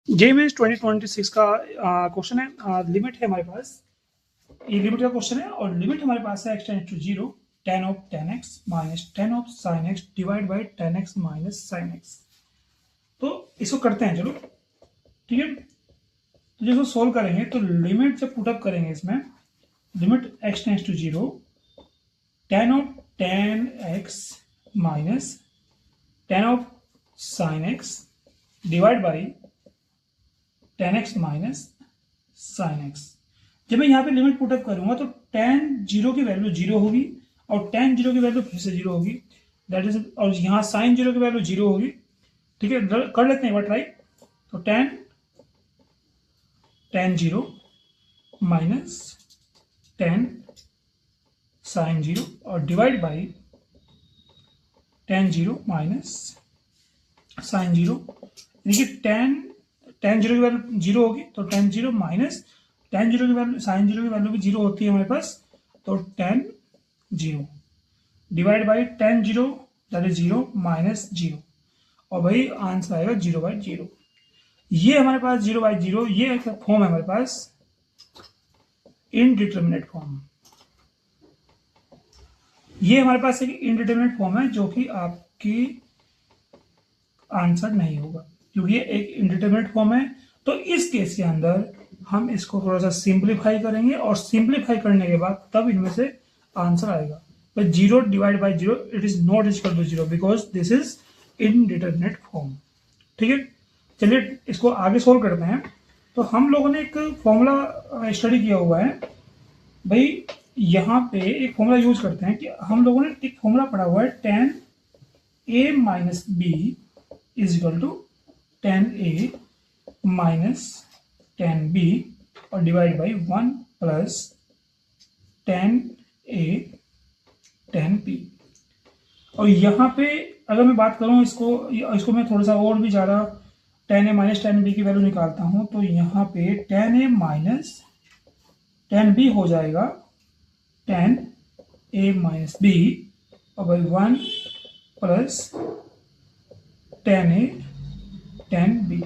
JEE 2026 का question है। Limit है हमारे पास, ये लिमिट का क्वेश्चन है और लिमिट हमारे पास है x tends to 0 tan of tan x minus tan of sin x divide by tan x minus sin x। तो इसको करते हैं, चलो ठीक है। तो जब सोल्व करेंगे तो लिमिट जब पुटअप करेंगे इसमें, limit x tends to 0 tan of tan x minus tan of sin x divide by tan x minus sin x। जब मैं यहाँ पे लिमिट पुटअप करूंगा तो tan 0 की वैल्यू 0 होगी और tan 0 की वैल्यू फिर से 0 होगी, दैट इज, और यहाँ sin 0 की वैल्यू 0 होगी। ठीक है, कर लेते हैं एक बार ट्राई। तो tan 0 माइनस tan sin 0 और divide by tan 0 minus sin 0, यानी कि tan 0 की वैल्यू 0 होगी तो tan 0 माइनस tan 0 की वैल्यू sin 0 की वैल्यू भी 0 होती है हमारे पास, तो tan 0 divide by tan 0 that is 0 minus 0, और भाई आंसर आएगा 0/0। ये हमारे पास 0/0, ये एक फॉर्म है हमारे पास इनडिटरमिनेट फॉर्म। ये हमारे पास एक इनडिटरमिनेट फॉर्म है जो कि आपकी आंसर नहीं होगा क्योंकि ये एक इनडिटरमिनेट फॉर्म है। तो इस केस के अंदर हम इसको थोड़ा सा सिंप्लीफाई करेंगे और सिंप्लीफाई करने के बाद तब इनमें से आंसर आएगा। तो 0 divide by 0 it is not equal to 0 because this is indeterminate form. ठीक है, चलिए इसको आगे सोल्व करते हैं। तो हम लोगों ने एक फॉर्मूला स्टडी किया हुआ है भाई, यहाँ पे एक फॉर्मूला यूज करते हैं कि हम लोगों ने एक फॉर्मूला पढ़ा हुआ है tan a minus B is equal to tan a minus tan b और divide by 1 plus tan a tan b। और यहाँ पे अगर मैं बात करूँ इसको मैं थोड़ा सा और भी ज़्यादा tan a minus tan b की वैल्यू निकालता हूँ, तो यहाँ पे tan a minus tan b हो जाएगा tan a माइनस b और by 1 plus tan a tan b।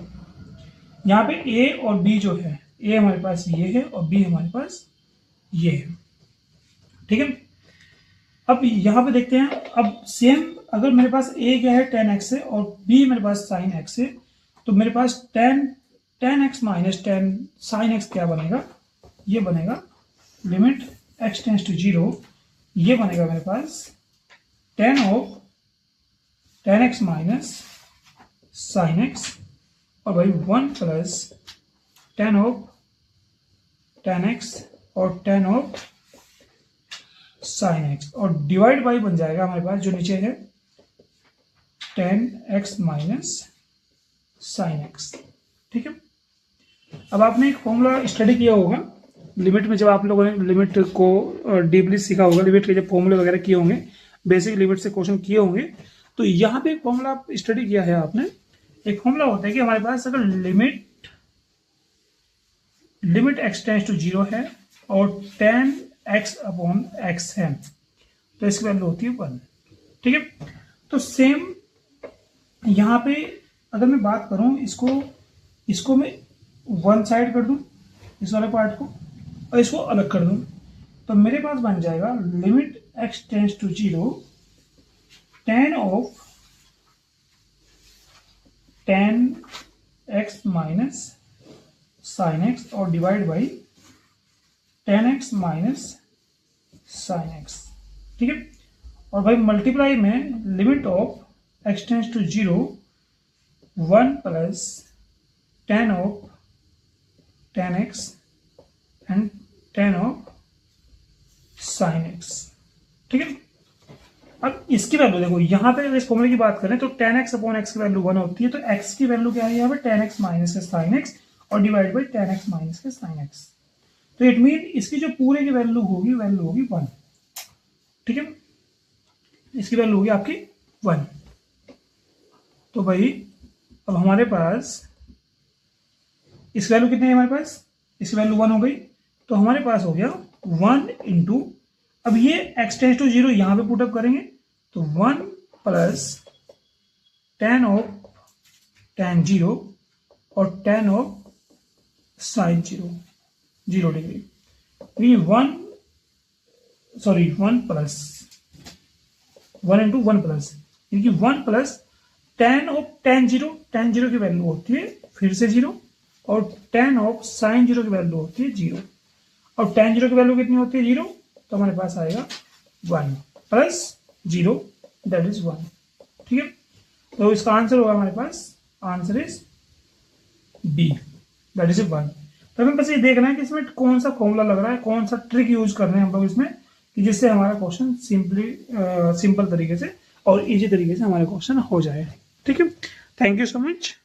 यहाँ पे a और b जो है, a हमारे पास ये है और b हमारे पास ये है। ठीक है, अब यहाँ पे देखते हैं। अब सेम अगर मेरे पास a क्या है tan x है और b मेरे पास sin x है, तो मेरे पास tan x minus tan sin x क्या बनेगा, ये बनेगा लिमिट x टेंड्स टू 0, ये बनेगा मेरे पास tan of tan x minus sin x और भाई 1 plus tan of tan x और tan ऑफ sin x और डिवाइड बाई बन जाएगा हमारे पास जो नीचे है tan x minus sin x। ठीक है, अब आपने एक फॉर्मूला स्टडी किया होगा लिमिट में, जब आप लोगों ने लिमिट को डीपली सीखा होगा, लिमिट के जब फॉर्मूले वगैरह किए होंगे, बेसिक लिमिट से क्वेश्चन किए होंगे, तो यहाँ पे एक फॉर्मूला स्टडी किया है आपने। एक फॉर्मूला होता है कि हमारे पास अगर लिमिट x टेंड्स टू 0 है और tan x अपॉन x है तो इसकी वैल्यू होती है 1। ठीक है, तो सेम यहाँ पे अगर मैं बात करूं, इसको मैं वन साइड कर दूं इस वाले पार्ट को और इसको अलग कर दूं, तो मेरे पास बन जाएगा limit x tends to 0 tan of tan x minus sin x और divide by tan x minus sin x। ठीक है, और भाई मल्टीप्लाई में limit of x tends to 0 1 plus tan of tan x and tan of sin x। ठीक है, अब इसकी वैल्यू देखो, यहाँ पे इस फॉर्मूले की बात करें तो tan x अपॉन x की वैल्यू 1 होती है, तो x की वैल्यू क्या है यहाँ पे tan x माइनस के sin x और divide by tan x minus के sin x। तो इट मीन इसकी जो पूरे की वैल्यू होगी 1। ठीक है, इसकी वैल्यू होगी आपकी 1। तो भाई अब हमारे पास इस वैल्यू कितनी है, हमारे पास इसकी वैल्यू 1 हो गई, तो हमारे पास हो गया 1 इंटू, अब ये x टेंड्स टू 0 यहाँ पे पुटअप करेंगे तो 1 प्लस tan ऑफ tan 0 और tan ऑफ sin 0 डिग्री। ये 1 प्लस 1 इंटू 1 प्लस, यानी कि 1 प्लस tan ऑफ tan 0 की वैल्यू होती है फिर से 0, और tan ऑफ sin 0 की वैल्यू होती है 0, और tan 0 की वैल्यू कितनी होती है 0, तो हमारे पास आएगा 1 प्लस 0 दैट इज 1। ठीक है, तो इसका आंसर होगा हमारे पास, answer is B that is 1। तो हमें बस ये देखना है कि इसमें कौन सा फॉर्मूला लग रहा है, कौन सा ट्रिक यूज कर रहे हैं हम लोग इसमें, कि जिससे हमारा क्वेश्चन सिंपल तरीके से और इजी तरीके से हमारा क्वेश्चन हो जाए। ठीक है, थैंक यू सो मच।